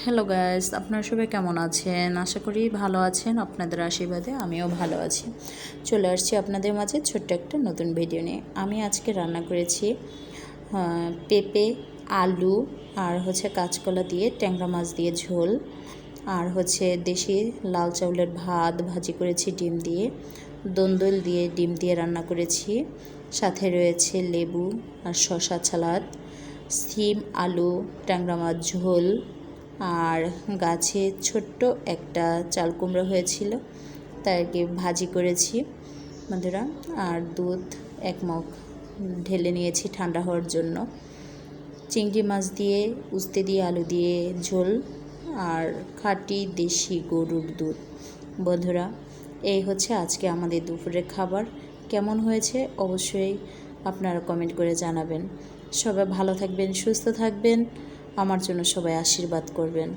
Hello guys, আপনারা সবাই কেমন আছেন? আশা করি ভালো আছেন। আপনাদের আশীর্বাদে আমিও ভালো আছি। চলে আসছি আপনাদের মাঝে ছোট্ট একটা নতুন ভিডিও নিয়ে। আমি আজকে রান্না করেছি পেঁপে, আলু আর কাঁচকলা দিয়ে ট্যাংরা মাছ দিয়ে ঝোল, আর দেশি লাল চাউলের ভাত ভাজি করেছি ডিম দিয়ে, দন্দল দিয়ে ডিম দিয়ে রান্না করেছি। সাথে রয়েছে লেবু আর শসা সালাদ, সিম আলু ট্যাংরা মাছ ঝোল, আর গাছে ছোট্ট একটা চাল কুমড়ো হয়েছিল, তাকে ভাজি করেছি বন্ধুরা। আর দুধ 1 মগ ঢেলে নিয়েছি ঠান্ডা হওয়ার জন্য। চিংড়ি মাছ দিয়ে উস্তে দিয়ে আলু দিয়ে ঝোল, আর খাঁটি দেশি গরুর দুধ। বন্ধুরা, এই আজকে আমাদের দুপুরের খাবার। কেমন হয়েছে অবশ্যই আপনারা কমেন্ট করে জানাবেন। সবাই ভালো থাকবেন, সুস্থ থাকবেন, আমার জন্য সবাই আশীর্বাদ করবেন।